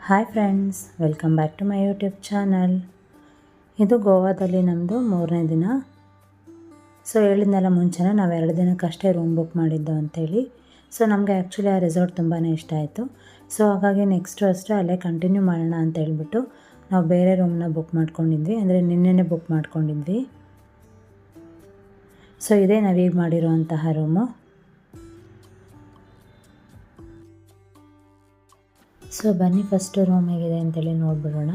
Hi friends, welcome back to my YouTube channel. ಇದು ಗೋವಾದಲ್ಲಿ ನಮ್ಮದು 3ನೇ ದಿನ. ಸೊ ಹೇಳಿದ್ನೆಲ್ಲ ಮುಂಚೆನೇ ನಾವು 2 ದಿನಕ್ಕಷ್ಟೇ ರೂಮ್ ಬುಕ್ ಮಾಡಿದ್ದು ಅಂಥೇಳಿ. ಸೊ ನಮಗೆ ಆ್ಯಕ್ಚುಲಿ ಆ ರೆಸಾರ್ಟ್ ತುಂಬಾ ಇಷ್ಟ ಆಯಿತು. ಸೊ ಹಾಗಾಗಿ ನೆಕ್ಸ್ಟು ಅಷ್ಟೇ ಅಲ್ಲೇ ಕಂಟಿನ್ಯೂ ಮಾಡೋಣ ಅಂತ ಹೇಳ್ಬಿಟ್ಟು ನಾವು ಬೇರೆ ರೂಮ್ನ ಬುಕ್ ಮಾಡ್ಕೊಂಡಿದ್ವಿ. ಅಂದರೆ ನಿನ್ನೆನೇ ಬುಕ್ ಮಾಡ್ಕೊಂಡಿದ್ವಿ. ಸೊ ಇದೇ ನಾವೀಗ ಮಾಡಿರುವಂತಹ ರೂಮು. ಸೊ ಬನ್ನಿ ಫಸ್ಟು ರೂಮ್ ಹೇಗಿದೆ ಅಂತೇಳಿ ನೋಡಿಬಿಡೋಣ.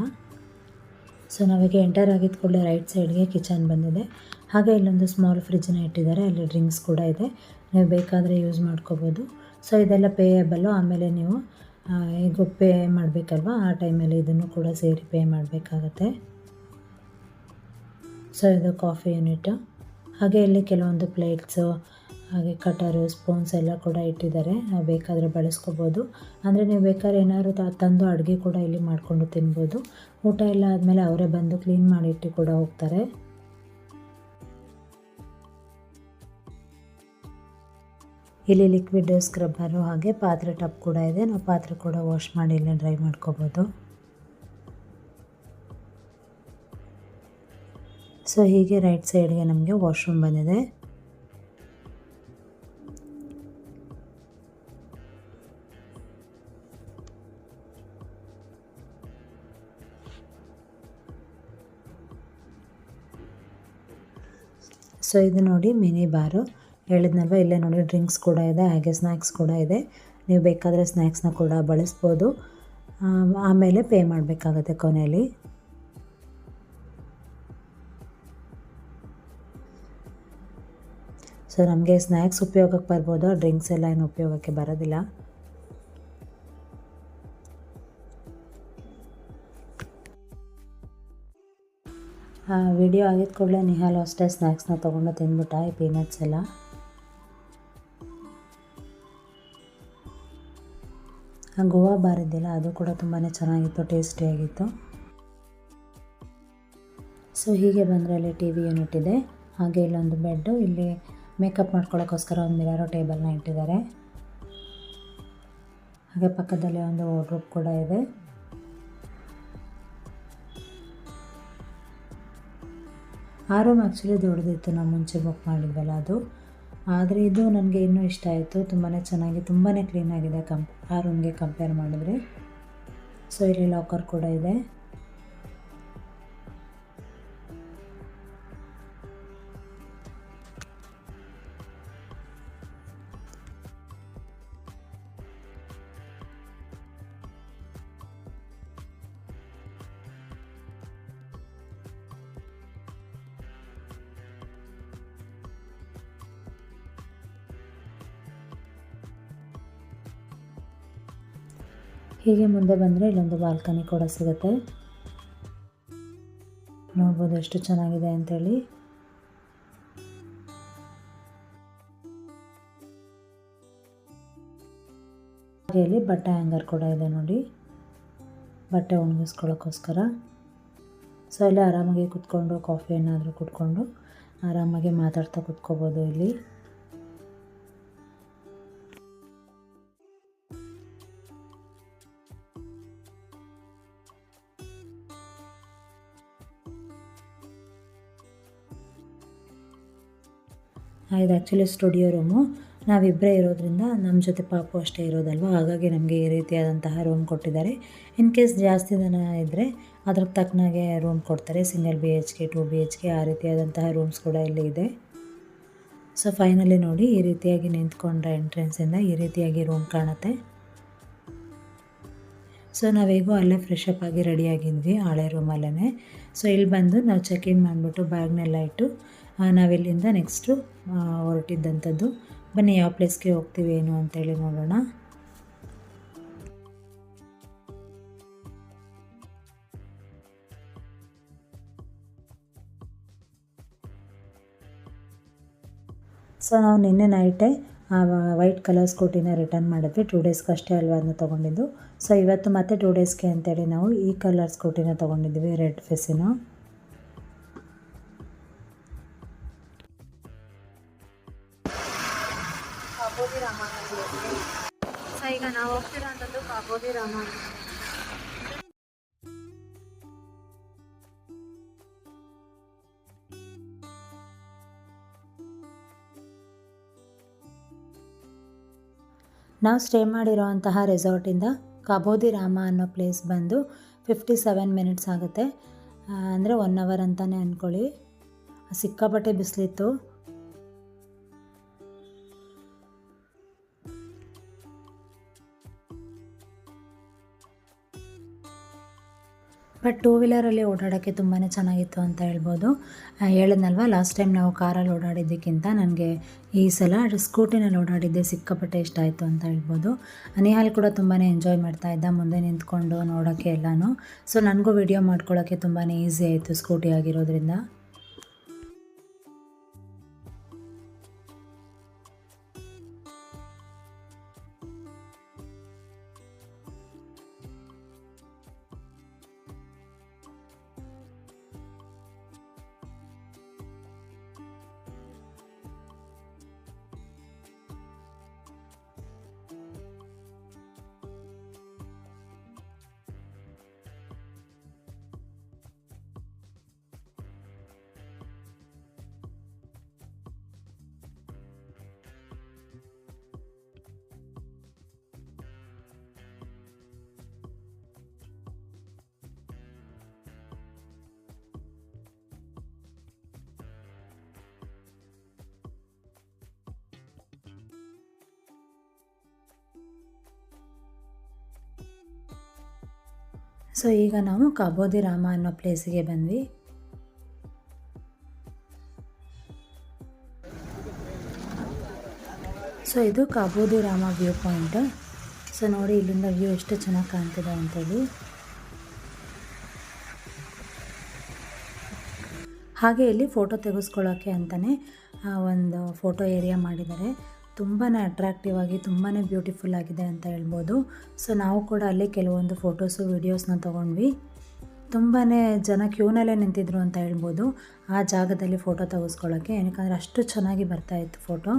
ಸೊ ನಾವೀಗ ಎಂಟರ್ ಆಗಿದ್ದ ಕೂಡಲೇ ರೈಟ್ ಸೈಡ್ಗೆ ಕಿಚನ್ ಬಂದಿದೆ. ಹಾಗೆ ಇಲ್ಲೊಂದು ಸ್ಮಾಲ್ ಫ್ರಿಜ್ನ ಇಟ್ಟಿದ್ದಾರೆ. ಅಲ್ಲಿ ಡ್ರಿಂಕ್ಸ್ ಕೂಡ ಇದೆ, ನೀವು ಬೇಕಾದರೆ ಯೂಸ್ ಮಾಡ್ಕೋಬೋದು. ಸೊ ಇದೆಲ್ಲ ಪೇಯಬಲ್ಲು. ಆಮೇಲೆ ನೀವು ಈಗ ಪೇ ಮಾಡಬೇಕಲ್ವ, ಆ ಟೈಮಲ್ಲಿ ಇದನ್ನು ಕೂಡ ಸೇರಿ ಪೇ ಮಾಡಬೇಕಾಗತ್ತೆ. ಸೊ ಇದು ಕಾಫಿ ಯೂನಿಟು. ಹಾಗೆ ಇಲ್ಲಿ ಕೆಲವೊಂದು ಪ್ಲೇಟ್ಸು, ಹಾಗೆ ಕಟರು, ಸ್ಪೂನ್ಸ್ ಎಲ್ಲ ಕೂಡ ಇಟ್ಟಿದ್ದಾರೆ. ನಾವು ಬೇಕಾದರೆ ಬಳಸ್ಕೋಬೋದು. ಅಂದರೆ ನೀವು ಬೇಕಾದ್ರೆ ಏನಾದ್ರು ತಂದು ಅಡುಗೆ ಕೂಡ ಇಲ್ಲಿ ಮಾಡಿಕೊಂಡು ತಿನ್ಬೋದು. ಊಟ ಎಲ್ಲ ಆದಮೇಲೆ ಅವರೇ ಬಂದು ಕ್ಲೀನ್ ಮಾಡಿ ಇಟ್ಟು ಕೂಡ ಹೋಗ್ತಾರೆ. ಇಲ್ಲಿ ಲಿಕ್ವಿಡ್ ಸ್ಕ್ರಬ್ಬರು ಹಾಗೆ ಪಾತ್ರೆ ಟಬ್ ಕೂಡ ಇದೆ. ನಾವು ಪಾತ್ರೆ ಕೂಡ ವಾಶ್ ಮಾಡಿ ಇಲ್ಲೇ ಡ್ರೈ ಮಾಡ್ಕೋಬೋದು. ಸೊ ಹೀಗೆ ರೈಟ್ ಸೈಡ್ಗೆ ನಮಗೆ ವಾಶ್ರೂಮ್ ಬಂದಿದೆ. ಸೊ ಇದು ನೋಡಿ ಮಿನಿ ಬಾರು. ಹೇಳಿದ್ನಲ್ವ, ಇಲ್ಲೇ ನೋಡಿ ಡ್ರಿಂಕ್ಸ್ ಕೂಡ ಇದೆ, ಹಾಗೆ ಸ್ನ್ಯಾಕ್ಸ್ ಕೂಡ ಇದೆ. ನೀವು ಬೇಕಾದರೆ ಸ್ನ್ಯಾಕ್ಸ್ನ ಕೂಡ ಬಳಸ್ಬೋದು. ಆಮೇಲೆ ಪೇ ಮಾಡಬೇಕಾಗತ್ತೆ ಕೊನೆಯಲ್ಲಿ. ಸೊ ನಮಗೆ ಸ್ನ್ಯಾಕ್ಸ್ ಉಪಯೋಗಕ್ಕೆ ಬರ್ಬೋದು, ಡ್ರಿಂಕ್ಸ್ ಎಲ್ಲ ಏನು ಉಪಯೋಗಕ್ಕೆ ಬರೋದಿಲ್ಲ. ವಿಡಿಯೋ ಆಗಿದ ಕೂಡಲೇ ನಿಹಾಲ್ ಅಷ್ಟೇ ಸ್ನ್ಯಾಕ್ಸ್ನ ತೊಗೊಂಡು ತಿಂದ್ಬಿಟ್ಟ, ಈ ಪೀನಟ್ಸ್ ಎಲ್ಲ. ಗೋವಾ ಬಾರ್ ಇದೆಯಲ್ಲ, ಅದು ಕೂಡ ತುಂಬಾ ಚೆನ್ನಾಗಿತ್ತು, ಟೇಸ್ಟಿಯಾಗಿತ್ತು. ಸೊ ಹೀಗೆ ಬಂದರೆ ಅಲ್ಲಿ ಟಿ ವಿ ಯೂನಿಟ್ ಇದೆ. ಹಾಗೆ ಇಲ್ಲೊಂದು ಬೆಡ್ಡು, ಇಲ್ಲಿ ಮೇಕಪ್ ಮಾಡ್ಕೊಳ್ಳೋಕ್ಕೋಸ್ಕರ ಒಂದು ಮಿರರ್ ಟೇಬಲ್ನ ಇಟ್ಟಿದ್ದಾರೆ. ಹಾಗೆ ಪಕ್ಕದಲ್ಲಿ ಒಂದು ವಾರ್ಡ್ರೋಬ್ ಕೂಡ ಇದೆ. ಆ ರೂಮ್ ಆ್ಯಕ್ಚುಲಿ ದೊಡ್ಡದಿತ್ತು, ನಾವು ಮುಂಚೆ ಬುಕ್ ಮಾಡಿದ್ವಲ್ಲ ಅದು. ಆದರೆ ಇದು ನನಗೆ ಇನ್ನೂ ಇಷ್ಟ ಆಯಿತು. ತುಂಬಾ ಚೆನ್ನಾಗಿ, ತುಂಬಾ ಕ್ಲೀನಾಗಿದೆ ಆ ರೂಮ್ಗೆ ಕಂಪೇರ್ ಮಾಡಿದ್ರೆ. ಸೊ ಇಲ್ಲಿ ಲಾಕರ್ ಕೂಡ ಇದೆ. ಹೀಗೆ ಮುಂದೆ ಬಂದರೆ ಇಲ್ಲೊಂದು ಬಾಲ್ಕನಿ ಕೂಡ ಸಿಗುತ್ತೆ. ನೋಡ್ಬೋದು ಎಷ್ಟು ಚೆನ್ನಾಗಿದೆ ಅಂಥೇಳಿ. ಹಾಗೆ ಇಲ್ಲಿ ಬಟ್ಟೆ ಹ್ಯಾಂಗರ್ ಕೂಡ ಇದೆ ನೋಡಿ, ಬಟ್ಟೆ ಒಣಗಿಸ್ಕೊಳ್ಳೋಕ್ಕೋಸ್ಕರ. ಸೊ ಇಲ್ಲಿ ಆರಾಮಾಗಿ ಕುತ್ಕೊಂಡು ಕಾಫಿ ಏನಾದರೂ ಕುತ್ಕೊಂಡು ಆರಾಮಾಗಿ ಮಾತಾಡ್ತಾ ಕುತ್ಕೋಬೋದು ಇಲ್ಲಿ. ಇದು ಆ್ಯಕ್ಚುಲಿ ಸ್ಟುಡಿಯೋ ರೂಮು. ನಾವಿಬ್ಬರೇ ಇರೋದ್ರಿಂದ ನಮ್ಮ ಜೊತೆ ಪಾಪು ಅಷ್ಟೇ ಇರೋದಲ್ವ, ಹಾಗಾಗಿ ನಮಗೆ ಈ ರೀತಿಯಾದಂತಹ ರೂಮ್ ಕೊಟ್ಟಿದ್ದಾರೆ. ಇನ್ ಕೇಸ್ ಜಾಸ್ತಿ ಜನ ಇದ್ದರೆ ಅದ್ರ ತಕ್ಕನಾಗೆ ರೂಮ್ ಕೊಡ್ತಾರೆ. ಸಿಂಗಲ್ BHK, 2 BHK ಆ ರೀತಿಯಾದಂತಹ ರೂಮ್ಸ್ ಕೂಡ ಇಲ್ಲಿ ಇದೆ. ಸೊ ಫೈನಲಿ ನೋಡಿ, ಈ ರೀತಿಯಾಗಿ ನಿಂತ್ಕೊಂಡ್ರೆ ಎಂಟ್ರೆನ್ಸಿಂದ ಈ ರೀತಿಯಾಗಿ ರೂಮ್ ಕಾಣುತ್ತೆ. ಸೊ ನಾವೀಗೂ ಅಲ್ಲೇ ಫ್ರೆಶ್ ಅಪ್ ಆಗಿ ರೆಡಿಯಾಗಿದ್ವಿ, ಹಳೆ ರೂಮಲ್ಲೇ. ಸೊ ಇಲ್ಲಿ ಬಂದು ನಾವು ಚೆಕ್ ಇನ್ ಮಾಡಿಬಿಟ್ಟು ಬ್ಯಾಗ್ನೆಲ್ಲ ಇಟ್ಟು ನಾವಿಲ್ಲಿಂದ ನೆಕ್ಸ್ಟು ಹೊರಟಿದ್ದಂಥದ್ದು. ಬನ್ನಿ ಯಾವ ಪ್ಲೇಸ್ಗೆ ಹೋಗ್ತೀವಿ ಏನು ಅಂತೇಳಿ ನೋಡೋಣ. ಸೊ ನಾವು ನಿನ್ನೆ ನೈಟೇ ವೈಟ್ ಕಲರ್ ಸ್ಕೂಟಿನ ರಿಟರ್ನ್ ಮಾಡಿದ್ವಿ. 2 ಡೇಸ್ಗೆ ಅಷ್ಟೇ ಅಲ್ವಾ ಅದನ್ನ ತೊಗೊಂಡಿದ್ದು. ಸೊ ಇವತ್ತು ಮತ್ತೆ 2 ಡೇಸ್ಗೆ ಅಂತೇಳಿ ನಾವು ಈ ಕಲರ್ ಸ್ಕೂಟಿನ ತೊಗೊಂಡಿದ್ವಿ, ರೆಡ್ ಫೆಸಿನ. ಕಾಗೋದಿ ರಾಮ. ಸೊ ಈಗ ನಾವು ಹೋಗ್ತಿರೋಂಥದ್ದು ಕಾಗೋದಿ ರಾಮ. ನಾವು ಸ್ಟೇ ಮಾಡಿರೋವಂತಹ ರೆಸಾರ್ಟಿಂದ ಕಾಬೋದಿ ರಾಮ ಅನ್ನೋ ಪ್ಲೇಸ್ ಬಂದು 57 ಮಿನಿಟ್ಸ್ ಆಗುತ್ತೆ, ಅಂದರೆ 1 ಅವರ್ ಅಂತಲೇ ಅಂದ್ಕೊಳ್ಳಿ. ಸಿಕ್ಕಾಪಟ್ಟೆ ಬಿಸಿಲಿತ್ತು. ಬಟ್ 2 ವೀಲರಲ್ಲಿ ಓಡಾಡೋಕ್ಕೆ ತುಂಬಾ ಚೆನ್ನಾಗಿತ್ತು ಅಂತ ಹೇಳ್ಬೋದು. ಹೇಳಿದ್ನಲ್ವ, ಲಾಸ್ಟ್ ಟೈಮ್ ನಾವು ಕಾರಲ್ಲಿ ಓಡಾಡಿದ್ದಕ್ಕಿಂತ ನನಗೆ ಈ ಸಲ ಸ್ಕೂಟಿನಲ್ಲಿ ಓಡಾಡಿದ್ದೆ ಸಿಕ್ಕಾಪಟ್ಟೆ ಇಷ್ಟ ಆಯಿತು ಅಂತ ಹೇಳ್ಬೋದು. ನಿಹಾಲ್ ಕೂಡ ತುಂಬಾ ಎಂಜಾಯ್ ಮಾಡ್ತಾ ಇದ್ದ ಮುಂದೆ ನಿಂತ್ಕೊಂಡು ನೋಡೋಕ್ಕೆ ಎಲ್ಲನೂ. ಸೊ ನನಗೂ ವಿಡಿಯೋ ಮಾಡ್ಕೊಳ್ಳೋಕ್ಕೆ ತುಂಬಾ ಈಸಿ ಆಯಿತು ಸ್ಕೂಟಿ ಆಗಿರೋದ್ರಿಂದ. ಸೊ ಈಗ ನಾವು ಕಾಬೋದಿ ರಾಮ ಅನ್ನೋ ಪ್ಲೇಸಿಗೆ ಬಂದ್ವಿ. ಸೊ ಇದು ಕಾಬೋದಿ ರಾಮ ವ್ಯೂ ಪಾಯಿಂಟ್. ಸೊ ನೋಡಿ ಇಲ್ಲಿಂದ ವ್ಯೂ ಎಷ್ಟು ಚೆನ್ನಾಗಿ ಕಾಣ್ತಿದೆ ಅಂತೇಳಿ. ಹಾಗೆ ಇಲ್ಲಿ ಫೋಟೋ ತೆಗೆಸ್ಕೊಳ್ಳೋಕ್ಕೆ ಅಂತಲೇ ಒಂದು ಫೋಟೋ ಏರಿಯಾ ಮಾಡಿದ್ದಾರೆ. ತುಂಬಾ ಅಟ್ರಾಕ್ಟಿವ್ ಆಗಿ ತುಂಬಾ ಬ್ಯೂಟಿಫುಲ್ ಆಗಿದೆ ಅಂತ ಹೇಳ್ಬೋದು. ಸೊ ನಾವು ಕೂಡ ಅಲ್ಲಿ ಕೆಲವೊಂದು ಫೋಟೋಸು ವೀಡಿಯೋಸ್ನ ತೊಗೊಂಡ್ವಿ. ತುಂಬಾ ಜನ ಕ್ಯೂನಲ್ಲೇ ನಿಂತಿದ್ರು ಅಂತ ಹೇಳ್ಬೋದು ಆ ಜಾಗದಲ್ಲಿ ಫೋಟೋ ತೆಗೆಸ್ಕೊಳ್ಳೋಕ್ಕೆ, ಏನಕ್ಕಂದರೆ ಅಷ್ಟು ಚೆನ್ನಾಗಿ ಬರ್ತಾಯಿತ್ತು ಫೋಟೋ.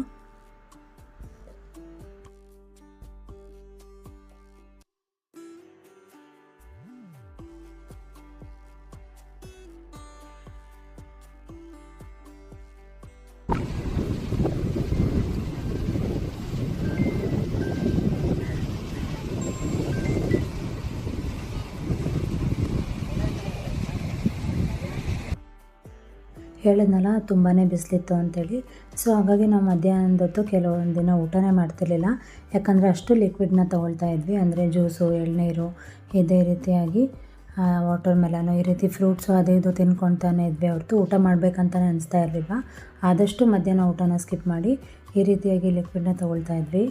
ಹೇಳಿದ್ನಲ್ಲ ತುಂಬಾ ಬಿಸಿಲಿತ್ತು ಅಂಥೇಳಿ. ಸೊ ಹಾಗಾಗಿ ನಾವು ಮಧ್ಯಾಹ್ನದೊತ್ತು ಕೆಲವೊಂದು ದಿನ ಊಟನೇ ಮಾಡ್ತಿರ್ಲಿಲ್ಲ, ಯಾಕಂದರೆ ಅಷ್ಟು ಲಿಕ್ವಿಡ್ನ ತೊಗೊಳ್ತಾ ಇದ್ವಿ. ಅಂದರೆ ಜ್ಯೂಸು, ಎಳ್ನೀರು, ಇದೇ ರೀತಿಯಾಗಿ ವಾಟರ್ ಮೆಲನು, ಈ ರೀತಿ ಫ್ರೂಟ್ಸು ಅದು ಇದು ತಿನ್ಕೊತಾನೆ ಇದ್ವಿ ಹೊರತು ಊಟ ಮಾಡಬೇಕಂತಲೇ ಅನಿಸ್ತಾ ಇರಲಿಲ್ಲ. ಆದಷ್ಟು ಮಧ್ಯಾಹ್ನ ಊಟನ ಸ್ಕಿಪ್ ಮಾಡಿ ಈ ರೀತಿಯಾಗಿ ಲಿಕ್ವಿಡ್ನ ತೊಗೊಳ್ತಾ ಇದ್ವಿ.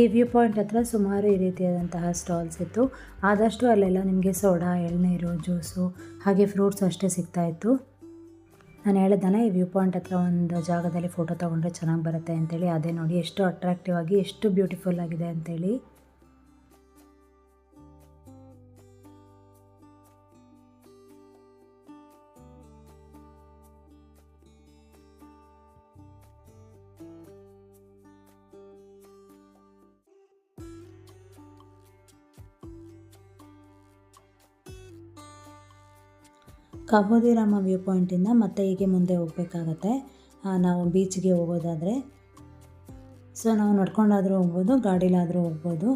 ಈ ವ್ಯೂ ಪಾಯಿಂಟ್ ಹತ್ರ ಸುಮಾರು ಈ ರೀತಿಯಾದಂತಹ ಸ್ಟಾಲ್ಸ್ ಇತ್ತು. ಆದಷ್ಟು ಅಲ್ಲೆಲ್ಲ ನಿಮಗೆ ಸೋಡಾ, ಎಳ್ನೀರು, ಜ್ಯೂಸು ಹಾಗೆ ಫ್ರೂಟ್ಸ್ ಅಷ್ಟೇ ಸಿಗ್ತಾಯಿತ್ತು. ನಾನು ಹೇಳಿದ್ದಾನೆ ಈ ವ್ಯೂ ಪಾಯಿಂಟ್ ಹತ್ರ ಒಂದು ಜಾಗದಲ್ಲಿ ಫೋಟೋ ತೊಗೊಂಡ್ರೆ ಚೆನ್ನಾಗಿ ಬರುತ್ತೆ ಅಂತೇಳಿ. ಅದೇ ನೋಡಿ ಎಷ್ಟು ಅಟ್ರಾಕ್ಟಿವ್ ಆಗಿ ಎಷ್ಟು ಬ್ಯೂಟಿಫುಲ್ ಆಗಿದೆ ಅಂತೇಳಿ. ಕಾಬೋದಿ ರಾಮ ವ್ಯೂ ಪಾಯಿಂಟಿಂದ ಮತ್ತೆ ಹೀಗೆ ಮುಂದೆ ಹೋಗಬೇಕಾಗತ್ತೆ. ನಾವು ಬೀಚ್ಗೆ ಹೋಗೋದಾದರೆ ಸೊ ನಾವು ನಡ್ಕೊಂಡಾದರೂ ಹೋಗ್ಬೋದು, ಗಾಡಿಲಾದರೂ ಹೋಗ್ಬೋದು.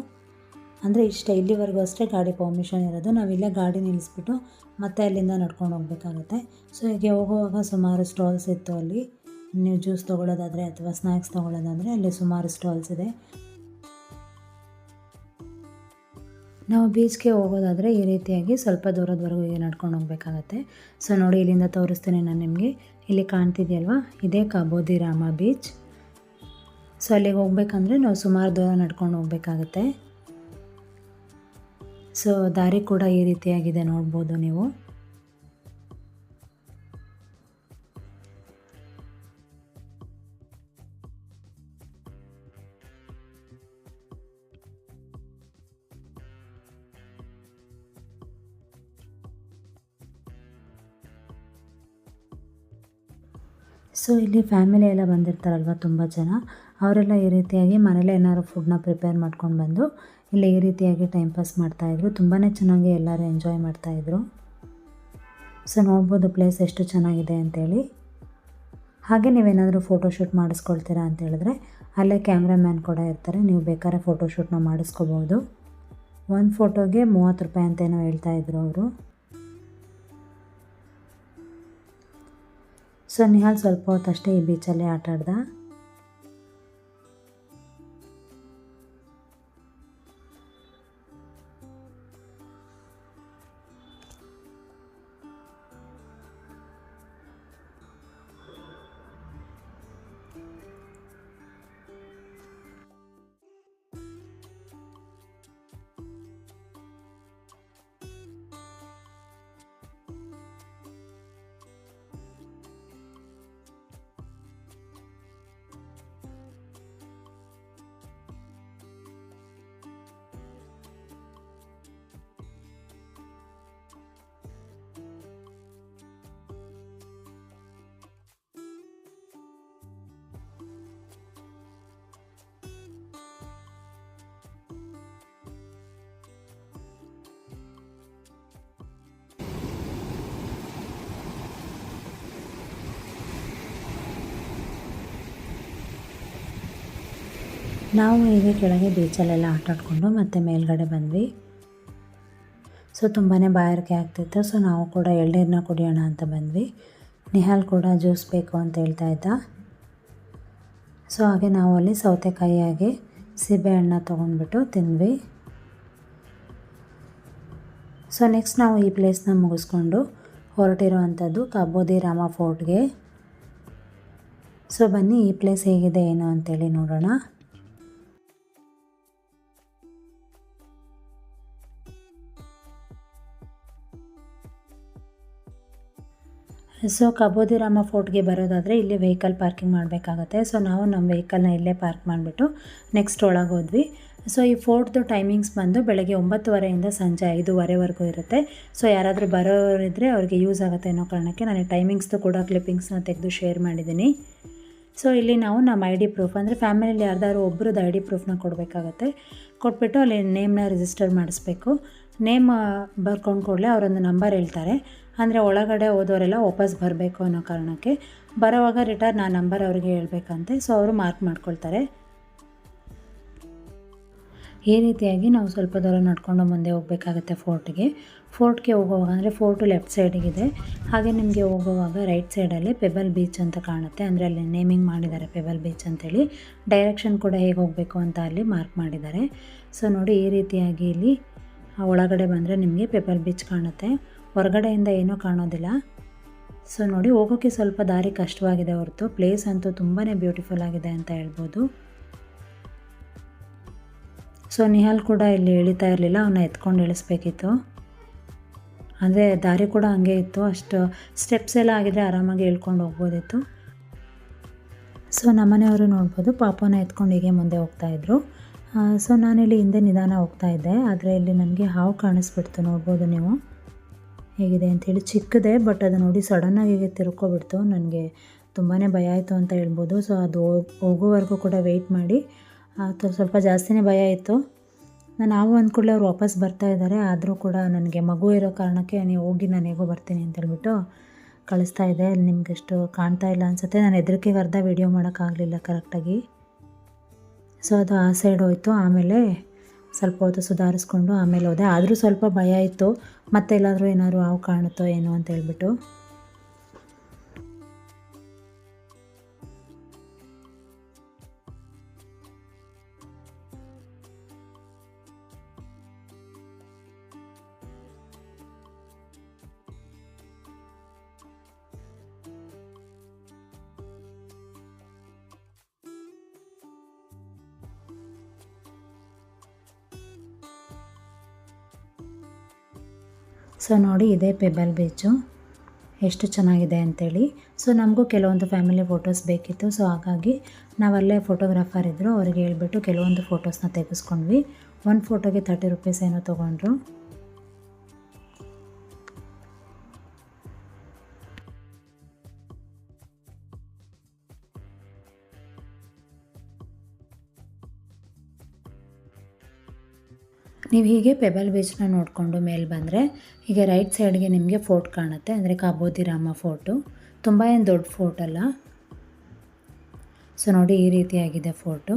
ಅಂದರೆ ಇಲ್ಲಿವರೆಗೂ ಅಷ್ಟೇ ಗಾಡಿ ಪರ್ಮಿಷನ್ ಇರೋದು. ನಾವಿಲ್ಲೇ ಗಾಡಿ ನಿಲ್ಲಿಸ್ಬಿಟ್ಟು ಮತ್ತೆ ಅಲ್ಲಿಂದ ನಡ್ಕೊಂಡು ಹೋಗಬೇಕಾಗತ್ತೆ. ಸೊ ಹೀಗೆ ಹೋಗುವಾಗ ಸುಮಾರು ಸ್ಟಾಲ್ಸ್ ಇತ್ತು ಅಲ್ಲಿ. ನೀವು ಜ್ಯೂಸ್ ತೊಗೊಳ್ಳೋದಾದರೆ ಅಥವಾ ಸ್ನ್ಯಾಕ್ಸ್ ತೊಗೊಳ್ಳೋದಾದರೆ ಅಲ್ಲಿ ಸುಮಾರು ಸ್ಟಾಲ್ಸ್ ಇದೆ. ನಾವು ಬೀಚ್ಗೆ ಹೋಗೋದಾದರೆ ಈ ರೀತಿಯಾಗಿ ಸ್ವಲ್ಪ ದೂರದವರೆಗೂ ಹೀಗೆ ನಡ್ಕೊಂಡು ಹೋಗಬೇಕಾಗತ್ತೆ. ಸೊ ನೋಡಿ ಇಲ್ಲಿಂದ ತೋರಿಸ್ತೀನಿ ನಾನು ನಿಮಗೆ. ಇಲ್ಲಿ ಕಾಣ್ತಿದೆಯಲ್ವಾ, ಇದೇ ಕಾಬೋದಿ ರಾಮ ಬೀಚ್. ಸೊ ಅಲ್ಲಿಗೆ ಹೋಗ್ಬೇಕಂದ್ರೆ ನಾವು ಸುಮಾರು ದೂರ ನಡ್ಕೊಂಡು ಹೋಗಬೇಕಾಗತ್ತೆ. ಸೊ ದಾರಿ ಕೂಡ ಈ ರೀತಿಯಾಗಿದೆ, ನೋಡ್ಬೋದು ನೀವು. ಸೊ ಇಲ್ಲಿ ಫ್ಯಾಮಿಲಿ ಎಲ್ಲ ಬಂದಿರ್ತಾರಲ್ವ ತುಂಬ ಜನ, ಅವರೆಲ್ಲ ಈ ರೀತಿಯಾಗಿ ಮನೇಲೆ ಏನಾದ್ರು ಫುಡ್ನ ಪ್ರಿಪೇರ್ ಮಾಡ್ಕೊಂಡು ಬಂದು ಇಲ್ಲಿ ಈ ರೀತಿಯಾಗಿ ಟೈಮ್ ಪಾಸ್ ಮಾಡ್ತಾಯಿದ್ರು. ತುಂಬಾ ಚೆನ್ನಾಗಿ ಎಲ್ಲರೂ ಎಂಜಾಯ್ ಮಾಡ್ತಾಯಿದ್ರು. ಸೊ ನೋಡ್ಬೋದು ಪ್ಲೇಸ್ ಎಷ್ಟು ಚೆನ್ನಾಗಿದೆ ಅಂತೇಳಿ. ಹಾಗೆ ನೀವೇನಾದರೂ ಫೋಟೋಶೂಟ್ ಮಾಡಿಸ್ಕೊಳ್ತೀರಾ ಅಂತ ಹೇಳಿದ್ರೆ ಅಲ್ಲೇ ಕ್ಯಾಮ್ರಾಮ್ಯಾನ್ ಕೂಡ ಇರ್ತಾರೆ, ನೀವು ಬೇಕಾದ್ರೆ ಫೋಟೋಶೂಟ್ನ ಮಾಡಿಸ್ಕೋಬೋದು. ಒಂದು ಫೋಟೋಗೆ 30 ರೂಪಾಯಿ ಅಂತೇನೋ ಹೇಳ್ತಾಯಿದ್ರು ಅವರು. ಸೊ ನಿಹಾಲ್ ಸ್ವಲ್ಪ ಹೊತ್ತಷ್ಟೇ ಈ ಬೀಚಲ್ಲೇ ಆಟ ಆಡ್ದ. ನಾವು ಹೀಗೆ ಕೆಳಗೆ ಬೀಚಲ್ಲೆಲ್ಲ ಆಟ ಆಡಿಕೊಂಡು ಮತ್ತೆ ಮೇಲ್ಗಡೆ ಬಂದ್ವಿ. ಸೊ ತುಂಬಾ ಬಾಯಾರಿಕೆ ಆಗ್ತಿತ್ತು. ಸೊ ನಾವು ಕೂಡ ಎಳ್ನೀರನ್ನ ಕುಡಿಯೋಣ ಅಂತ ಬಂದ್ವಿ. ನಿಹಾಲ್ ಕೂಡ ಜ್ಯೂಸ್ ಬೇಕು ಅಂತ ಹೇಳ್ತಾ ಇದ್ದ. ಸೊ ಹಾಗೆ ನಾವು ಅಲ್ಲಿ ಸೌತೆಕಾಯಿ ಹಾಗೆ ಸೀಬೆಹಣ್ಣು ತೊಗೊಂಡ್ಬಿಟ್ಟು ತಿಂದ್ವಿ. ಸೊ ನೆಕ್ಸ್ಟ್ ನಾವು ಈ ಪ್ಲೇಸ್ನ ಮುಗಿಸ್ಕೊಂಡು ಹೊರಟಿರೋ ಅಂಥದ್ದು ಕಾಬೋದಿ ರಾಮ ಫೋರ್ಟ್ಗೆ. ಸೊ ಬನ್ನಿ ಈ ಪ್ಲೇಸ್ ಹೇಗಿದೆ ಏನು ಅಂತೇಳಿ ನೋಡೋಣ. ಸೊ ಕಾಬೋದಿ ರಾಮ ಫೋರ್ಟ್ಗೆ ಬರೋದಾದರೆ ಇಲ್ಲಿ ವೆಹಿಕಲ್ ಪಾರ್ಕಿಂಗ್ ಮಾಡಬೇಕಾಗತ್ತೆ. ಸೊ ನಾವು ನಮ್ಮ ವೆಹಿಕಲ್ನ ಇಲ್ಲೇ ಪಾರ್ಕ್ ಮಾಡಿಬಿಟ್ಟು ನೆಕ್ಸ್ಟ್ ಒಳಗೆ ಹೋದ್ವಿ. ಸೊ ಈ ಫೋರ್ಟ್ದು ಟೈಮಿಂಗ್ಸ್ ಬಂದು ಬೆಳಗ್ಗೆ 9:30 ಸಂಜೆ 5:30ವರೆಗೂ ಇರುತ್ತೆ. ಸೊ ಯಾರಾದರೂ ಬರೋರಿದ್ದರೆ ಅವ್ರಿಗೆ ಯೂಸ್ ಆಗುತ್ತೆ ಅನ್ನೋ ಕಾರಣಕ್ಕೆ ನಾನು ಟೈಮಿಂಗ್ಸ್ದು ಕೂಡ ಕ್ಲಿಪ್ಪಿಂಗ್ಸ್ನ ತೆಗೆದು ಶೇರ್ ಮಾಡಿದ್ದೀನಿ. ಸೊ ಇಲ್ಲಿ ನಾವು ನಮ್ಮ ID ಪ್ರೂಫ್ ಅಂದರೆ ಫ್ಯಾಮಿಲಿಯಲ್ಲಿ ಯಾರ್ದಾದ್ರು ಒಬ್ಬರದ್ದು ID ಪ್ರೂಫ್ನ ಕೊಡಬೇಕಾಗತ್ತೆ. ಕೊಟ್ಬಿಟ್ಟು ಅಲ್ಲಿ ನೇಮ್ನ ರಿಜಿಸ್ಟರ್ ಮಾಡಿಸ್ಬೇಕು. ನೇಮ್ ಬರ್ಕೊಂಡು ಕೂಡಲೇ ಅವರೊಂದು ನಂಬರ್ ಹೇಳ್ತಾರೆ, ಅಂದರೆ ಒಳಗಡೆ ಹೋದವರೆಲ್ಲ ವಾಪಸ್ ಬರಬೇಕು ಅನ್ನೋ ಕಾರಣಕ್ಕೆ. ಬರೋವಾಗ ರಿಟರ್ನ್ ಆ ನಂಬರ್ ಅವ್ರಿಗೆ ಹೇಳ್ಬೇಕಂತೆ. ಸೊ ಅವರು ಮಾರ್ಕ್ ಮಾಡ್ಕೊಳ್ತಾರೆ. ಈ ರೀತಿಯಾಗಿ ನಾವು ಸ್ವಲ್ಪ ದೂರ ನಡ್ಕೊಂಡು ಮುಂದೆ ಹೋಗಬೇಕಾಗತ್ತೆ ಫೋರ್ಟ್ಗೆ ಹೋಗುವಾಗ, ಅಂದರೆ ಫೋರ್ಟು ಲೆಫ್ಟ್ ಸೈಡಿಗಿದೆ. ಹಾಗೆ ನಿಮಗೆ ಹೋಗುವಾಗ ರೈಟ್ ಸೈಡಲ್ಲಿ ಪೆಬಲ್ ಬೀಚ್ ಅಂತ ಕಾಣುತ್ತೆ, ಅಂದರೆ ಅಲ್ಲಿ ನೇಮಿಂಗ್ ಮಾಡಿದ್ದಾರೆ ಪೆಬಲ್ ಬೀಚ್ ಅಂತೇಳಿ. ಡೈರೆಕ್ಷನ್ ಕೂಡ ಹೇಗೆ ಹೋಗಬೇಕು ಅಂತ ಅಲ್ಲಿ ಮಾರ್ಕ್ ಮಾಡಿದ್ದಾರೆ. ಸೊ ನೋಡಿ ಈ ರೀತಿಯಾಗಿ ಇಲ್ಲಿ ಒಳಗಡೆ ಬಂದರೆ ನಿಮಗೆ ಪೆಬಲ್ ಬೀಚ್ ಕಾಣುತ್ತೆ. ಹೊರಗಡೆಯಿಂದ ಏನೂ ಕಾಣೋದಿಲ್ಲ. ಸೊ ನೋಡಿ ಹೋಗೋಕ್ಕೆ ಸ್ವಲ್ಪ ದಾರಿ ಕಷ್ಟವಾಗಿದೆ ಹೊರತು ಪ್ಲೇಸ್ ಅಂತೂ ತುಂಬಾ ಬ್ಯೂಟಿಫುಲ್ ಆಗಿದೆ ಅಂತ ಹೇಳ್ಬೋದು. ಸೊ ನಿಹಾಲ್ ಕೂಡ ಇಲ್ಲಿ ಇಳಿತಾ ಇರಲಿಲ್ಲ, ಅವನ್ನ ಎತ್ಕೊಂಡು ಇಳಿಸ್ಬೇಕಿತ್ತು. ಅಂದರೆ ದಾರಿ ಕೂಡ ಹಂಗೆ ಇತ್ತು, ಅಷ್ಟು ಸ್ಟೆಪ್ಸ್ ಎಲ್ಲ ಆಗಿದ್ರೆ ಆರಾಮಾಗಿ ಇಳ್ಕೊಂಡು ಹೋಗ್ಬೋದಿತ್ತು. ಸೊ ನಮ್ಮನೆಯವರು ನೋಡ್ಬೋದು ಪಾಪನ ಎತ್ಕೊಂಡು ಹೀಗೆ ಮುಂದೆ ಹೋಗ್ತಾಯಿದ್ರು. ಸೊ ನಾನಿಲ್ಲಿ ಹಿಂದೆ ನಿಧಾನ ಹೋಗ್ತಾ ಇದ್ದೆ, ಆದರೆ ಇಲ್ಲಿ ನನಗೆ ಹಾವು ಕಾಣಿಸ್ಬಿಡ್ತು. ನೋಡ್ಬೋದು ನೀವು ಹೇಗಿದೆ ಅಂಥೇಳಿ. ಚಿಕ್ಕದೆ, ಬಟ್ ಅದು ನೋಡಿ ಸಡನ್ನಾಗಿ ಹೀಗೆ ತಿರ್ಕೊಬಿಡ್ತು. ನನಗೆ ತುಂಬಾ ಭಯ ಆಯಿತು ಅಂತ ಹೇಳ್ಬೋದು. ಸೊ ಅದು ಹೋಗೋವರೆಗೂ ಕೂಡ ವೆಯ್ಟ್ ಮಾಡಿ ಸ್ವಲ್ಪ ಜಾಸ್ತಿನೇ ಭಯ ಇತ್ತು. ನಾನು ಹಾವು ಅಂದ್ಕೂಡಲೇ ಅವ್ರು ವಾಪಸ್ ಬರ್ತಾ ಇದ್ದಾರೆ. ಆದರೂ ಕೂಡ ನನಗೆ ಮಗು ಇರೋ ಕಾರಣಕ್ಕೆ ನೀವು ಹೋಗಿ ನಾನು ಹೇಗೋ ಬರ್ತೀನಿ ಅಂತೇಳ್ಬಿಟ್ಟು ಕಳಿಸ್ತಾ ಇದ್ದೆ. ಅಲ್ಲಿ ನಿಮಗೆಷ್ಟು ಕಾಣ್ತಾ ಇಲ್ಲ ಅನಿಸುತ್ತೆ, ನಾನು ಹೆದರಿಕೆಗೆ ಅರ್ಧ ವೀಡಿಯೋ ಮಾಡೋಕ್ಕಾಗಲಿಲ್ಲ ಕರೆಕ್ಟಾಗಿ. ಸೊ ಅದು ಆ ಸೈಡ್ ಹೋಯಿತು. ಆಮೇಲೆ ಸ್ವಲ್ಪ ಹೊತ್ತು ಸುಧಾರಿಸ್ಕೊಂಡು ಆಮೇಲೆ ಹೋದೆ. ಆದರೂ ಸ್ವಲ್ಪ ಭಯ ಇತ್ತು, ಮತ್ತೆಲ್ಲಾದರೂ ಏನಾದ್ರು ಹಾವು ಕಾಣುತ್ತೋ ಏನೋ ಅಂತ ಹೇಳ್ಬಿಟ್ಟು. ಸೊ ನೋಡಿ ಇದೇ ಪೆಬಲ್ ಬೀಚು, ಎಷ್ಟು ಚೆನ್ನಾಗಿದೆ ಅಂಥೇಳಿ. ಸೊ ನಮಗೂ ಕೆಲವೊಂದು ಫ್ಯಾಮಿಲಿ ಫೋಟೋಸ್ ಬೇಕಿತ್ತು. ಸೊ ಹಾಗಾಗಿ ನಾವಲ್ಲೇ ಫೋಟೋಗ್ರಾಫರ್ ಇದ್ದರು, ಅವ್ರಿಗೆ ಹೇಳ್ಬಿಟ್ಟು ಕೆಲವೊಂದು ಫೋಟೋಸ್ನ ತೆಗೆಸ್ಕೊಂಡ್ವಿ. ಒಂದು ಫೋಟೋಗೆ 30 ರೂಪೀಸ್ ಏನೋ ತೊಗೊಂಡ್ರು. ನೀವು ಹೀಗೆ ಪೆಬಲ್ ಬೀಚ್ನ ನೋಡಿಕೊಂಡು ಮೇಲೆ ಬಂದರೆ ಹೀಗೆ ರೈಟ್ ಸೈಡ್ಗೆ ನಿಮಗೆ ಫೋರ್ಟ್ ಕಾಣುತ್ತೆ, ಅಂದರೆ ಕಾಬೋದಿ ರಾಮ ಫೋರ್ಟು. ತುಂಬ ಏನು ದೊಡ್ಡ ಫೋರ್ಟ್ ಅಲ್ಲ. ಸೊ ನೋಡಿ ಈ ರೀತಿಯಾಗಿದೆ ಫೋಟೋ.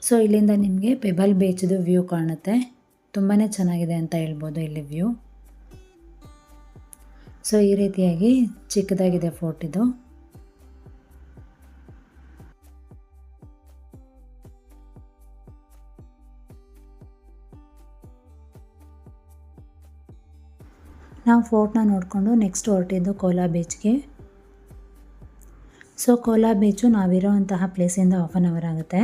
ಸೊ ಇಲ್ಲಿಂದ ನಿಮಗೆ ಪೆಬಲ್ ಬೀಚ್ದು ವ್ಯೂ ಕಾಣುತ್ತೆ. ತುಂಬಾ ಚೆನ್ನಾಗಿದೆ ಅಂತ ಹೇಳ್ಬೋದು ಇಲ್ಲಿ ವ್ಯೂ. ಸೊ ಈ ರೀತಿಯಾಗಿ ಚಿಕ್ಕದಾಗಿದೆ ಫೋರ್ಟ್ ಇದು. ನಾವು ಫೋರ್ಟ್ನ ನೋಡಿಕೊಂಡು ನೆಕ್ಸ್ಟ್ ಹೊರಟಿದ್ದು ಕೋಲಾ ಬೀಚ್ಗೆ. ಸೊ ಕೋಲಾ ಬೀಚು ನಾವಿರೋವಂತಹ ಪ್ಲೇಸಿಂದ 1/2 ಅವರ್ ಆಗುತ್ತೆ.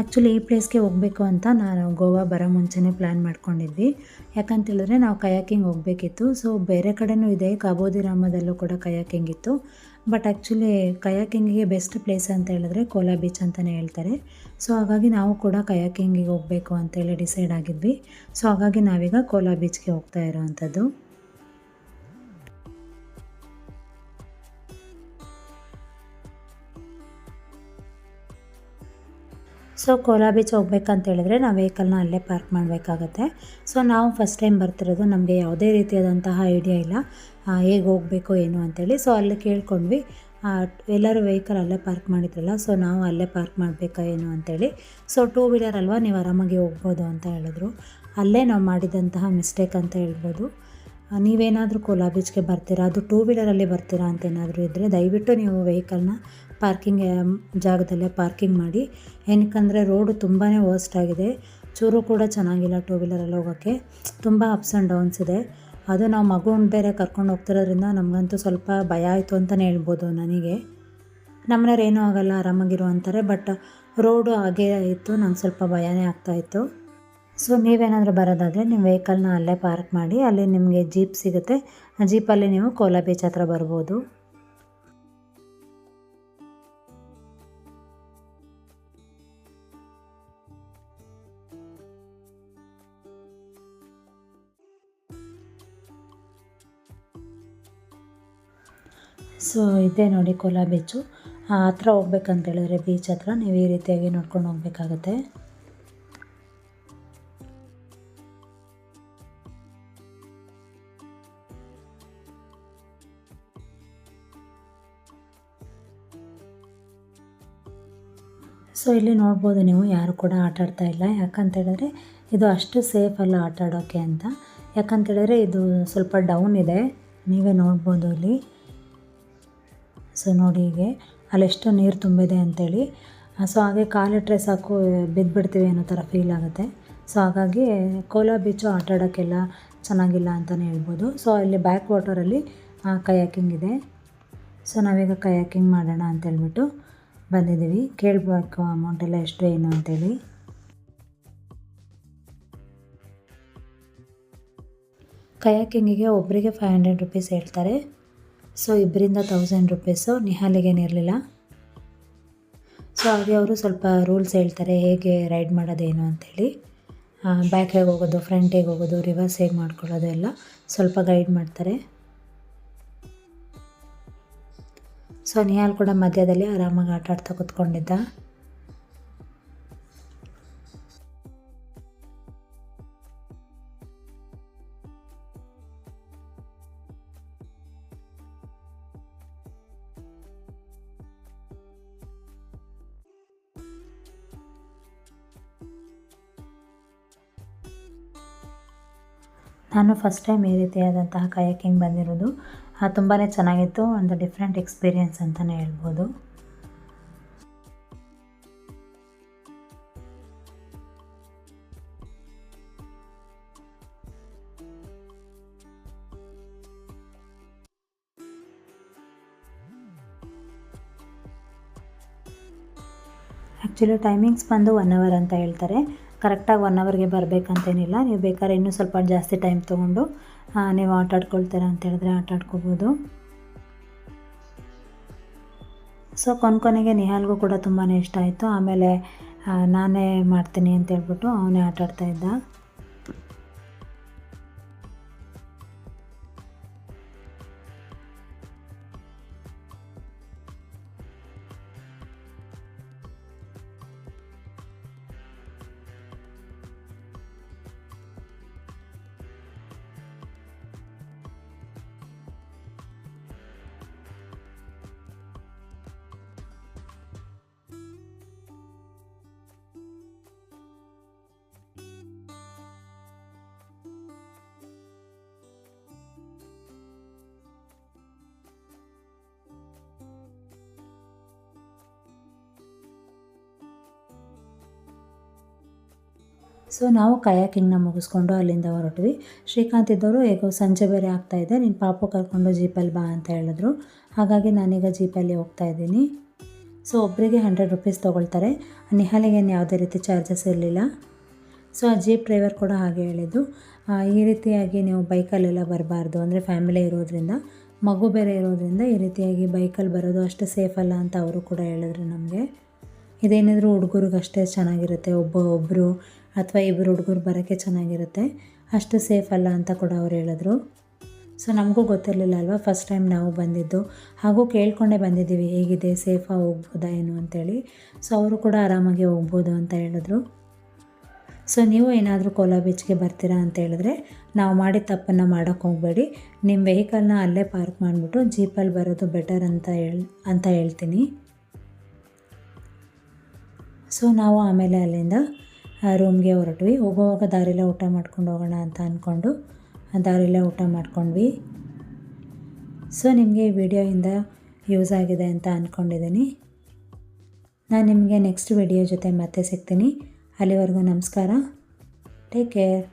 ಆ್ಯಕ್ಚುಲಿ ಈ ಪ್ಲೇಸ್ಗೆ ಹೋಗಬೇಕು ಅಂತ ನಾನು ಗೋವಾ ಬರೋ ಮುಂಚೆನೇ ಪ್ಲ್ಯಾನ್ ಮಾಡ್ಕೊಂಡಿದ್ವಿ. ಯಾಕಂತೇಳಿದ್ರೆ ನಾವು ಕಯಾಕಿಂಗ್ ಹೋಗಬೇಕಿತ್ತು. ಸೊ ಬೇರೆ ಕಡೆನೂ ಇದೆ, ಕಾಬೋದಿ ರಾಮದಲ್ಲೂ ಕೂಡ ಕಯಾಕಿಂಗ್ ಇತ್ತು. ಬಟ್ ಆ್ಯಕ್ಚುಲಿ ಕಯಾಕಿಂಗಿಗೆ ಬೆಸ್ಟ್ ಪ್ಲೇಸ್ ಅಂತ ಹೇಳಿದ್ರೆ ಕೋಲಾ ಬೀಚ್ ಅಂತಲೇ ಹೇಳ್ತಾರೆ. ಸೊ ಹಾಗಾಗಿ ನಾವು ಕೂಡ ಕಯಾಕಿಂಗಿಗೆ ಹೋಗಬೇಕು ಅಂತೇಳಿ ಡಿಸೈಡ್ ಆಗಿದ್ವಿ. ಸೊ ಹಾಗಾಗಿ ನಾವೀಗ ಕೋಲಾ ಬೀಚ್ಗೆ ಹೋಗ್ತಾ ಇರೋವಂಥದ್ದು. ಸೊ ಕೋಲಾ ಬೀಚ್ ಹೋಗ್ಬೇಕಂತೇಳಿದ್ರೆ ನಾವು ವೆಹಿಕಲ್ನ ಅಲ್ಲೇ ಪಾರ್ಕ್ ಮಾಡಬೇಕಾಗತ್ತೆ. ಸೊ ನಾವು ಫಸ್ಟ್ ಟೈಮ್ ಬರ್ತಿರೋದು, ನಮಗೆ ಯಾವುದೇ ರೀತಿಯಾದಂತಹ ಐಡಿಯಾ ಇಲ್ಲ ಹೇಗೆ ಹೋಗಬೇಕು ಏನು ಅಂಥೇಳಿ. ಸೊ ಅಲ್ಲಿ ಕೇಳ್ಕೊಂಡ್ವಿ, ಎಲ್ಲರೂ ವೆಹಿಕಲ್ ಅಲ್ಲೇ ಪಾರ್ಕ್ ಮಾಡಿದ್ರಲ್ಲ, ಸೊ ನಾವು ಅಲ್ಲೇ ಪಾರ್ಕ್ ಮಾಡಬೇಕಾ ಏನು ಅಂಥೇಳಿ. ಸೊ 2 ವೀಲರ್ ಅಲ್ವಾ, ನೀವು ಆರಾಮಾಗಿ ಹೋಗ್ಬೋದು ಅಂತ ಹೇಳಿದ್ರು. ಅಲ್ಲೇ ನಾವು ಮಾಡಿದಂತಹ ಮಿಸ್ಟೇಕ್ ಅಂತ ಹೇಳ್ಬೋದು. ನೀವೇನಾದರೂ ಕೋಲಾ ಬೀಚ್ಗೆ ಬರ್ತೀರಾ, ಅದು 2 ವೀಲರಲ್ಲಿ ಬರ್ತೀರಾ ಅಂತ ಏನಾದರೂ ಇದ್ದರೆ ದಯವಿಟ್ಟು ನೀವು ವೆಹಿಕಲ್ನ ಪಾರ್ಕಿಂಗ್ ಜಾಗದಲ್ಲೇ ಪಾರ್ಕಿಂಗ್ ಮಾಡಿ. ಏನಕ್ಕಂದರೆ ರೋಡು ತುಂಬಾ ವರ್ಸ್ಟ್ ಆಗಿದೆ, ಚೂರು ಕೂಡ ಚೆನ್ನಾಗಿಲ್ಲ 2 ವೀಲರಲ್ಲಿ ಹೋಗೋಕ್ಕೆ. ತುಂಬ ಅಪ್ಸ್ ಆ್ಯಂಡ್ ಡೌನ್ಸ್ ಇದೆ. ಅದು ನಾವು ಮಗುನ ಬೇರೆ ಕರ್ಕೊಂಡು ಹೋಗ್ತಿರೋದ್ರಿಂದ ನಮಗಂತೂ ಸ್ವಲ್ಪ ಭಯ ಆಯಿತು ಅಂತಲೇ ಹೇಳ್ಬೋದು ನನಗೆ. ನಮ್ಮನೆಯವ್ರು ಏನೂ ಆಗೋಲ್ಲ ಆರಾಮಾಗಿರು ಅಂತಾರೆ, ಬಟ್ ರೋಡು ಹಾಗೇ ಇತ್ತು, ನಂಗೆ ಸ್ವಲ್ಪ ಭಯನೇ ಆಗ್ತಾಯಿತ್ತು. ಸೊ ನೀವೇನಾದರೂ ಬರೋದಾದರೆ ನಿಮ್ಮ ವೆಹಿಕಲ್ನ ಅಲ್ಲೇ ಪಾರ್ಕ್ ಮಾಡಿ, ಅಲ್ಲಿ ನಿಮಗೆ ಜೀಪ್ ಸಿಗುತ್ತೆ, ಆ ಜೀಪಲ್ಲಿ ನೀವು ಕೋಲಾ ಬೀಚ್ ಹತ್ರ ಬರ್ಬೋದು. ಸೊ ಇದೇ ನೋಡಿ ಕೋಲಾ ಬೀಚು. ಹತ್ರ ಹೋಗ್ಬೇಕಂತೇಳಿದ್ರೆ ಬೀಚ್ ಹತ್ರ ನೀವು ಈ ರೀತಿಯಾಗಿ ನೋಡ್ಕೊಂಡು ಹೋಗ್ಬೇಕಾಗತ್ತೆ. ಸೊ ಇಲ್ಲಿ ನೋಡ್ಬೋದು ನೀವು, ಯಾರು ಕೂಡ ಆಟ ಆಡ್ತಾ ಇಲ್ಲ. ಯಾಕಂತೇಳಿದ್ರೆ ಇದು ಅಷ್ಟು ಸೇಫ್ ಅಲ್ಲ ಆಟ ಆಡೋಕ್ಕೆ ಅಂತ. ಯಾಕಂತೇಳಿದ್ರೆ ಇದು ಸ್ವಲ್ಪ ಡೌನ್ ಇದೆ, ನೀವೇ ನೋಡ್ಬೋದು ಇಲ್ಲಿ. ಸೊ ನೋಡಿ ಹೀಗೆ ಅಲ್ಲೆಷ್ಟು ನೀರು ತುಂಬಿದೆ ಅಂಥೇಳಿ. ಸೊ ಹಾಗೆ ಕಾಲಿಟ್ರೆ ಸಾಕು ಬಿದ್ದುಬಿಡ್ತೀವಿ ಅನ್ನೋ ಥರ ಫೀಲ್ ಆಗುತ್ತೆ. ಸೊ ಹಾಗಾಗಿ ಕೋಲಾ ಬೀಚು ಆಟ ಆಡೋಕ್ಕೆಲ್ಲ ಚೆನ್ನಾಗಿಲ್ಲ ಅಂತಲೇ ಹೇಳ್ಬೋದು. ಸೊ ಇಲ್ಲಿ ಬ್ಯಾಕ್ ವಾಟರಲ್ಲಿ ಕಯಾಕಿಂಗ್ ಇದೆ. ಸೊ ನಾವೀಗ ಕಯಾಕಿಂಗ್ ಮಾಡೋಣ ಅಂತೇಳ್ಬಿಟ್ಟು ಬಂದಿದ್ದೀವಿ. ಕೇಳಬೇಕು ಅಮೌಂಟೆಲ್ಲ ಎಷ್ಟು ಏನು ಅಂತೇಳಿ. ಕಯಾಕಿಂಗಿಗೆ ಒಬ್ಬರಿಗೆ 500 ರುಪೀಸ್ ಹೇಳ್ತಾರೆ. ಸೊ ಇಬ್ಬರಿಂದ 1000 ರುಪೀಸು. ನಿಹಾಲಿಗೇನಿರಲಿಲ್ಲ. ಸೊ ಹಾಗೆ ಅವರು ಸ್ವಲ್ಪ ರೂಲ್ಸ್ ಹೇಳ್ತಾರೆ ಹೇಗೆ ರೈಡ್ ಮಾಡೋದೇನು ಅಂಥೇಳಿ. ಬ್ಯಾಕ್ ಹೇಗೆ ಹೋಗೋದು, ಫ್ರಂಟ್ ಹೇಗೆ ಹೋಗೋದು, ರಿವರ್ಸ್ ಹೇಗೆ ಮಾಡ್ಕೊಳ್ಳೋದು ಎಲ್ಲ ಸ್ವಲ್ಪ ಗೈಡ್ ಮಾಡ್ತಾರೆ. ಸೊ ನಿಹಾಲ್ ಕೂಡ ಮಧ್ಯದಲ್ಲಿ ಆರಾಮಾಗಿ ಆಟ ಆಡ್ತಾ ಕೂತ್ಕೊಂಡಿದ್ದ. ನಾನು ಫಸ್ಟ್ ಟೈಮ್ ಈ ರೀತಿಯಾದಂತಹ ಕಯಾಕಿಂಗ್ ಬಂದಿರೋದು. ತುಂಬಾ ಚೆನ್ನಾಗಿತ್ತು, ಒಂದು ಡಿಫ್ರೆಂಟ್ ಎಕ್ಸ್ಪೀರಿಯೆನ್ಸ್ ಅಂತಲೇ ಹೇಳ್ಬೋದು. ಆ್ಯಕ್ಚುಲಿ ಟೈಮಿಂಗ್ಸ್ ಬಂದು 1 ಅವರ್ ಅಂತ ಹೇಳ್ತಾರೆ. ಕರೆಕ್ಟಾಗಿ 1 ಅವರ್ಗೆ ಬರಬೇಕಂತೇನಿಲ್ಲ. ನೀವು ಬೇಕಾದ್ರೆ ಇನ್ನೂ ಸ್ವಲ್ಪ ಜಾಸ್ತಿ ಟೈಮ್ ತೊಗೊಂಡು ನೀವು ಆಟ ಆಡ್ಕೊಳ್ತೀರಾ ಅಂತ ಹೇಳಿದ್ರೆ ಆಟ ಆಡ್ಕೋಬೋದು. ಸೊ ಕೊನೆಗೆ ನಿಹಾಲ್ಗೂ ಕೂಡ ತುಂಬಾ ಇಷ್ಟ ಆಯಿತು. ಆಮೇಲೆ ನಾನೇ ಮಾಡ್ತೀನಿ ಅಂತ ಹೇಳ್ಬಿಟ್ಟು ಅವನೇ ಆಟ ಆಡ್ತಾಯಿದ್ದ. ಸೊ ನಾವು ಕಯಾಕಿಂಗ್ನ ಮುಗಿಸ್ಕೊಂಡು ಅಲ್ಲಿಂದ ಹೊರಟ್ವಿ. ಶ್ರೀಕಾಂತ್ ಇದ್ದವರು ಹೇಗೋ ಸಂಜೆ ಬೇರೆ ಆಗ್ತಾಯಿದೆ, ನೀನು ಪಾಪು ಕರ್ಕೊಂಡು ಜೀಪಲ್ಲಿ ಬಾ ಅಂತ ಹೇಳಿದ್ರು. ಹಾಗಾಗಿ ನಾನೀಗ ಜೀಪಲ್ಲಿ ಹೋಗ್ತಾ ಇದ್ದೀನಿ. ಸೊ ಒಬ್ಬರಿಗೆ 100 ರೂಪೀಸ್ ತೊಗೊಳ್ತಾರೆ. ನಿಹಾಲಿಗೇನು ಯಾವುದೇ ರೀತಿ ಚಾರ್ಜಸ್ ಇರಲಿಲ್ಲ. ಸೊ ಆ ಜೀಪ್ ಡ್ರೈವರ್ ಕೂಡ ಹಾಗೆ ಹೇಳಿದ್ದು, ಈ ರೀತಿಯಾಗಿ ನೀವು ಬೈಕಲ್ಲೆಲ್ಲ ಬರಬಾರ್ದು, ಅಂದರೆ ಫ್ಯಾಮಿಲಿ ಇರೋದ್ರಿಂದ, ಮಗು ಬೇರೆ ಇರೋದ್ರಿಂದ ಈ ರೀತಿಯಾಗಿ ಬೈಕಲ್ಲಿ ಬರೋದು ಅಷ್ಟು ಸೇಫ್ ಅಲ್ಲ ಅಂತ ಅವರು ಕೂಡ ಹೇಳಿದ್ರು ನಮಗೆ. ಇದೇನಿದ್ರು ಹುಡುಗರಿಗಷ್ಟೇ ಚೆನ್ನಾಗಿರುತ್ತೆ, ಒಬ್ಬರು ಅಥವಾ ಇಬ್ಬರು ಹುಡುಗರು ಬರೋಕ್ಕೆ ಚೆನ್ನಾಗಿರುತ್ತೆ, ಅಷ್ಟು ಸೇಫ್ ಅಲ್ಲ ಅಂತ ಕೂಡ ಅವ್ರು ಹೇಳಿದ್ರು. ಸೊ ನಮಗೂ ಗೊತ್ತಿರಲಿಲ್ಲ ಅಲ್ವಾ, ಫಸ್ಟ್ ಟೈಮ್ ನಾವು ಬಂದಿದ್ದು, ಹಾಗೂ ಕೇಳ್ಕೊಂಡೇ ಬಂದಿದ್ದೀವಿ ಹೇಗಿದೆ, ಸೇಫಾಗಿ ಹೋಗ್ಬೋದಾ ಏನು ಅಂತೇಳಿ. ಸೊ ಅವರು ಕೂಡ ಆರಾಮಾಗಿ ಹೋಗ್ಬೋದು ಅಂತ ಹೇಳಿದ್ರು. ಸೊ ನೀವು ಏನಾದರೂ ಕೋಲಾ ಬೀಚ್ಗೆ ಬರ್ತೀರಾ ಅಂತ ಹೇಳಿದ್ರೆ ನಾವು ಮಾಡಿದ ತಪ್ಪನ್ನು ಮಾಡೋಕ್ಕೆ ಹೋಗಬೇಡಿ. ನಿಮ್ಮ ವೆಹಿಕಲ್ನ ಅಲ್ಲೇ ಪಾರ್ಕ್ ಮಾಡಿಬಿಟ್ಟು ಜೀಪಲ್ಲಿ ಬರೋದು ಬೆಟರ್ ಅಂತ ಹೇಳ್ತೀನಿ. ಸೊ ನಾವು ಆಮೇಲೆ ಅಲ್ಲಿಂದ ರೂಮ್ಗೆ ಹೊರಟ್ವಿ. ಹೋಗುವಾಗ ದಾರಿಲೇ ಊಟ ಮಾಡ್ಕೊಂಡು ಹೋಗೋಣ ಅಂತ ಅಂದ್ಕೊಂಡು ದಾರಿಲೇ ಊಟ ಮಾಡ್ಕೊಂಡ್ವಿ. ಸೊ ನಿಮಗೆ ಈ ವಿಡಿಯೋಯಿಂದ ಯೂಸ್ ಆಗಿದೆ ಅಂತ ಅಂದ್ಕೊಂಡಿದ್ದೀನಿ. ನಾನು ನಿಮಗೆ ನೆಕ್ಸ್ಟ್ ವಿಡಿಯೋ ಜೊತೆ ಮತ್ತೆ ಸಿಗ್ತೀನಿ. ಅಲ್ಲಿವರೆಗೂ ನಮಸ್ಕಾರ. Take care.